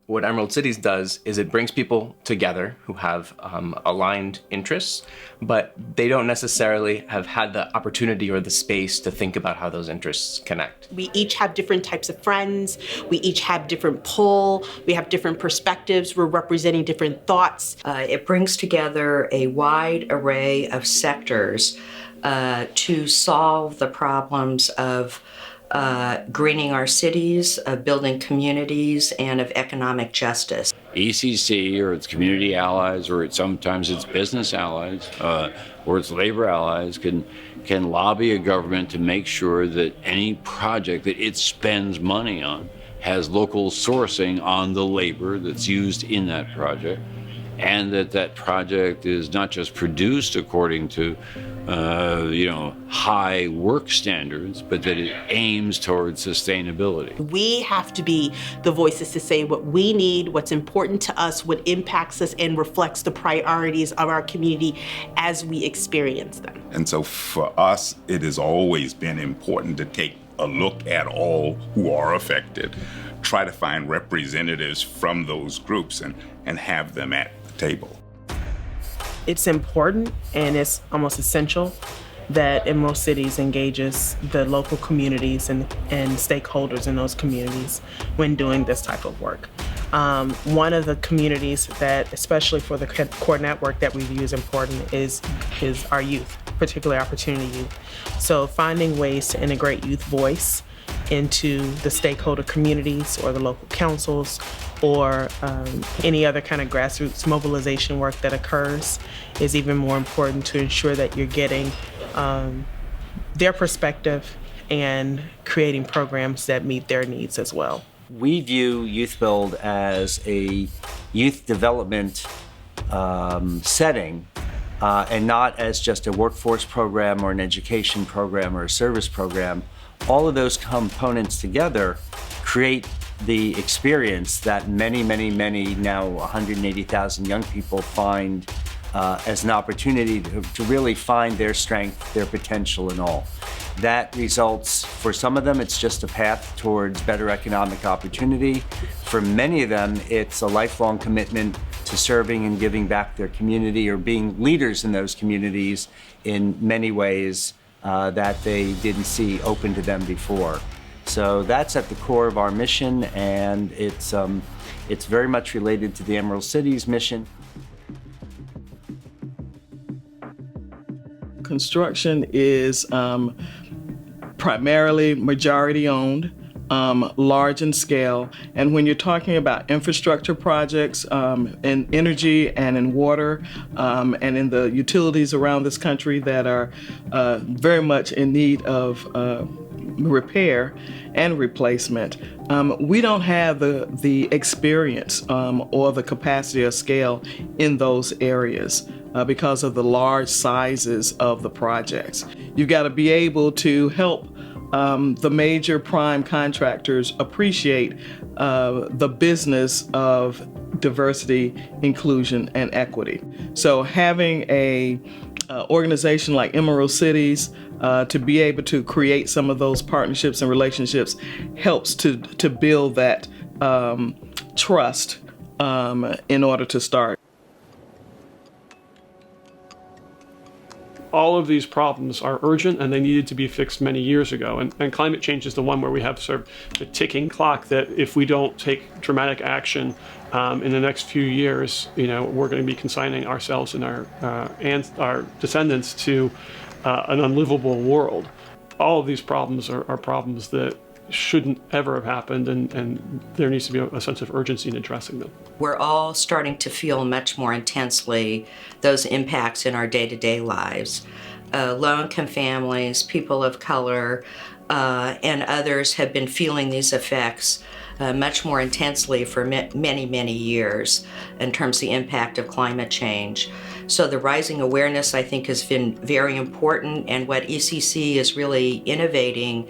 What Emerald Cities does is it brings people together who have aligned interests, but they don't necessarily have had the opportunity or the space to think about how those interests connect. We each have different types of friends. We each have different pull. We have different perspectives. We're representing different thoughts. It brings together a wide array of sectors to solve the problems of greening our cities, of building communities, and of economic justice. ECC or its community allies, or sometimes its business allies, or its labor allies can lobby a government to make sure that any project that it spends money on has local sourcing on the labor that's used in that project, and that project is not just produced according to high work standards, but that it aims towards sustainability. We have to be the voices to say what we need, what's important to us, what impacts us, and reflects the priorities of our community as we experience them. And so for us, it has always been important to take a look at all who are affected, try to find representatives from those groups and have them at the table. It's important and it's almost essential that Emerald Cities engages the local communities and stakeholders in those communities when doing this type of work. One of the communities that, especially for the core network that we view as important is our youth, particularly opportunity youth. So finding ways to integrate youth voice into the stakeholder communities or the local councils or any other kind of grassroots mobilization work that occurs is even more important to ensure that you're getting their perspective and creating programs that meet their needs as well. We view Youth Build as a youth development setting and not as just a workforce program or an education program or a service program. All of those components together create the experience that many, now 180,000 young people find as an opportunity to really find their strength, their potential and all. That results, for some of them, it's just a path towards better economic opportunity. For many of them, it's a lifelong commitment to serving and giving back their community or being leaders in those communities in many ways that they didn't see open to them before. So that's at the core of our mission, and it's very much related to the Emerald Cities mission. Construction is primarily majority owned, large in scale, and when you're talking about infrastructure projects in energy and in water and in the utilities around this country that are very much in need of repair and replacement, we don't have the experience or the capacity or scale in those areas because of the large sizes of the projects. You've got to be able to help the major prime contractors appreciate the business of diversity, inclusion, and equity. So having a organization like Emerald Cities to be able to create some of those partnerships and relationships helps to build that trust in order to start. All of these problems are urgent and they needed to be fixed many years ago. And climate change is the one where we have sort of a ticking clock that if we don't take dramatic action in the next few years, we're going to be consigning ourselves and our descendants to an unlivable world. All of these problems are problems that shouldn't ever have happened, and there needs to be a sense of urgency in addressing them. We're all starting to feel much more intensely those impacts in our day-to-day lives. Low-income families, people of color, and others have been feeling these effects much more intensely for many years in terms of the impact of climate change. So the rising awareness, I think, has been very important, and what ECC is really innovating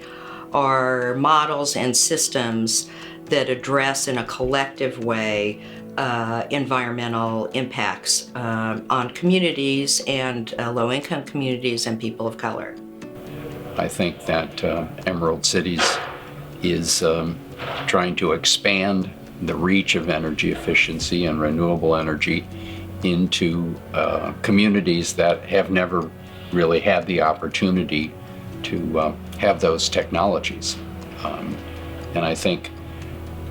are models and systems that address in a collective way environmental impacts on communities and low-income communities and people of color. I think that Emerald Cities is trying to expand the reach of energy efficiency and renewable energy into communities that have never really had the opportunity to have those technologies. And I think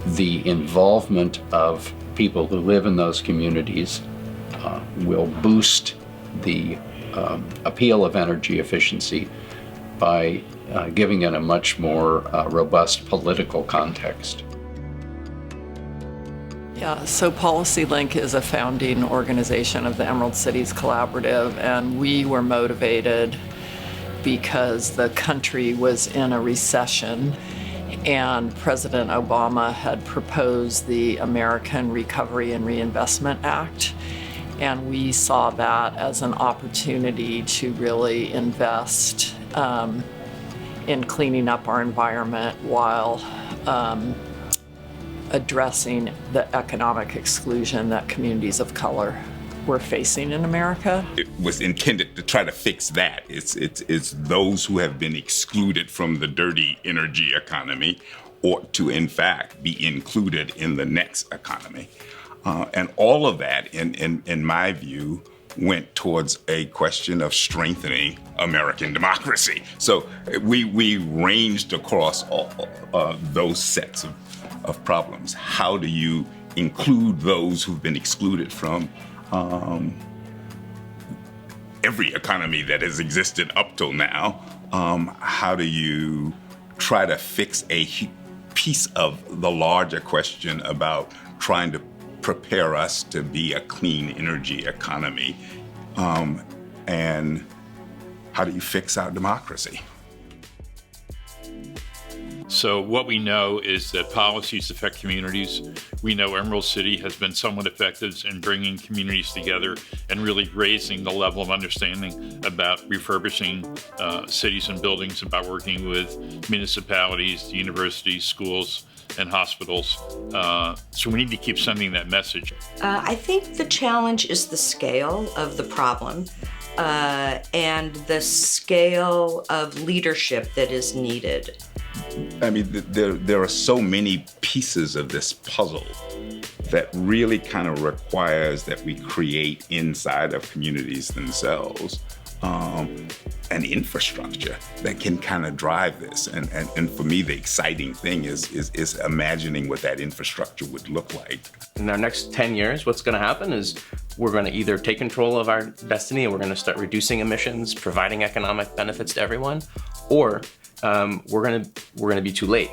the involvement of people who live in those communities will boost the appeal of energy efficiency by giving it a much more robust political context. Yeah, so PolicyLink is a founding organization of the Emerald Cities Collaborative, and we were motivated because the country was in a recession and President Obama had proposed the American Recovery and Reinvestment Act. And we saw that as an opportunity to really invest in cleaning up our environment while addressing the economic exclusion that communities of color were facing in America. It was intended to try to fix that. It's those who have been excluded from the dirty energy economy ought to, in fact, be included in the next economy. And all of that, in my view, went towards a question of strengthening American democracy. So we ranged across all those sets of problems. How do you include those who've been excluded from every economy that has existed up till now? How do you try to fix a piece of the larger question about trying to prepare us to be a clean energy economy? And how do you fix our democracy? So what we know is that policies affect communities. We know Emerald City has been somewhat effective in bringing communities together and really raising the level of understanding about refurbishing cities and buildings, about working with municipalities, universities, schools, and hospitals. So we need to keep sending that message. I think the challenge is the scale of the problem and the scale of leadership that is needed. I mean, there are so many pieces of this puzzle that really kind of requires that we create inside of communities themselves an infrastructure that can kind of drive this. And for me, the exciting thing is imagining what that infrastructure would look like. In our next 10 years, what's going to happen is we're going to either take control of our destiny and we're going to start reducing emissions, providing economic benefits to everyone, or we're going to be too late.